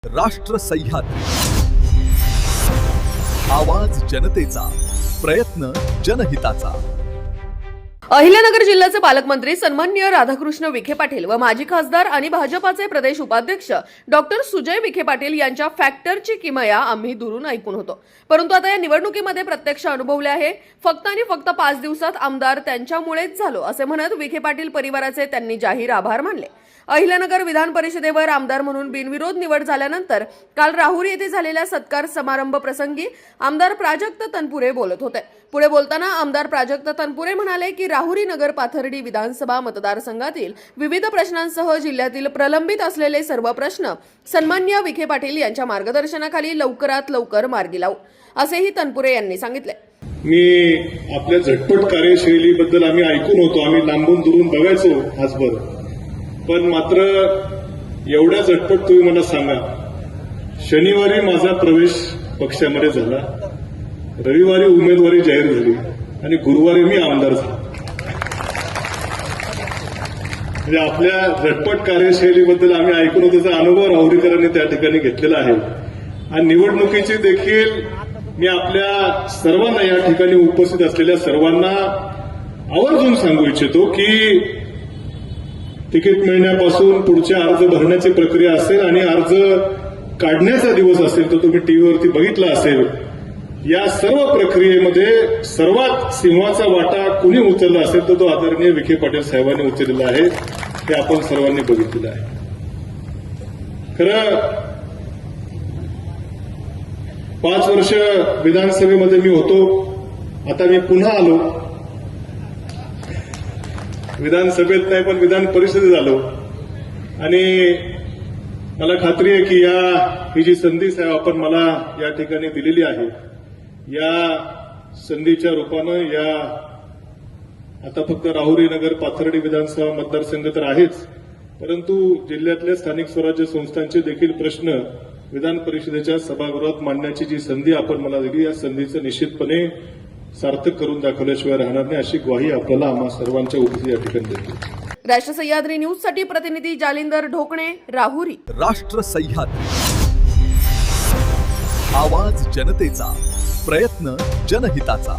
राष्ट्र सह्याद्री, आवाज जनतेचा, प्रयत्न जनहिताचा। अहिल्यानगर जिल्ह्याचे पालकमंत्री सन्माननीय राधाकृष्ण विखे पाटील व माजी खासदार आणि भाजपाचे प्रदेश उपाध्यक्ष डॉक्टर सुजय विखे पाटील यांच्या फॅक्टरची किमया आम्ही दुरून ऐकून होतो, परंतु आता या निवडणुकीमध्ये प्रत्यक्ष अनुभवले आहे। फक्त आणि फक्त 5 दिवसात आमदार त्यांच्यामुळेच झालो असे म्हणत विखे पाटील परिवाराचे त्यांनी जाहीर आभार मानले। अहिल्यानगर विधान परिषदेवर आमदार म्हणून बिनविरोध निवड झाल्यानंतर काल राहुरी येथे झालेल्या सत्कार समारंभ प्रसंगी आमदार प्राजक्त तनपुरे बोलत होते। पुढे बोलताना आमदार प्राजक्त तनपुरे म्हणाले की राहुरी नगर पाथर्डी विधानसभा मतदारसंघातील विविध प्रश्नांसह जिल्ह्यातील प्रलंबित असलेले सर्व प्रश्न सन्माननीय विखे पाटील यांच्या मार्गदर्शनाखाली लवकरात लवकर मार्गी लावू असेही तनपुरे यांनी सांगितले। मी आपल्या झटपट कार्यशैलीबद्दल आम्ही ऐकून होतो, आम्ही लांबून दुरून बघायचो आजभर, पण मात्र एवढ्या झटपट तुम्ही मला सांगा, शनिवारी माझा प्रवेश पक्षामध्ये झाला, रविवारी उमेदवारी जाहीर झाली आणि गुरुवारी मी आमदार झालो। म्हणजे आपल्या झटपट कार्यशैलीबद्दल आम्ही ऐकून त्याचा अनुभव राहुरीकरांनी त्या ठिकाणी घेतलेला आहे। आणि निवडणुकीची देखील मी आपल्या सर्वांना, या ठिकाणी उपस्थित असलेल्या सर्वांना आवर्जून सांगू इच्छितो की तिकीट मिळण्यापासून पुढच्या अर्ज भरण्याची प्रक्रिया असेल आणि अर्ज काढण्याचा दिवस असेल, तो तुम्ही टीव्हीवरती बघितला असेल, या सर्व प्रक्रियेमध्ये सर्वात सिंहाचा वाटा कुणी उचलला असेल तर तो आदरणीय विखे पाटील साहेबांनी उचललेला आहे, हे आपण सर्वांनी बघितलेलं आहे। खरं 5 वर्ष विधानसभेमध्ये मी होतो, आता मी पुन्हा आलो, विधानसभेत नाही पण विधान परिषदेत आलो आणि मला खात्री आहे की ही जी संधी साहेब आपण मला या ठिकाणी दिलेली आहे, या संधीच्या रूपानं या आता फक्त राहुरी नगर पाथर्डी विधानसभा मतदारसंघ तर आहेच, परंतु जिल्ह्यातल्या स्थानिक स्वराज्य संस्थांचे देखील प्रश्न विधान परिषदेच्या सभागृहात मांडण्याची जी संधी आपण मला दिली, या संधीचं निश्चितपणे सार्थक करून दाखवल्याशिवाय राहणार नाही, अशी ग्वाही आपल्याला आम्हा सर्वांच्या उपस्थिती या ठिकाणी देतो। राष्ट्र सह्याद्री न्यूज साठी प्रतिनिधी जालिंदर ढोकणे, राहुरी। राष्ट्र सह्याद्री, आवाज जनतेचा, प्रयत्न जनहिताचा।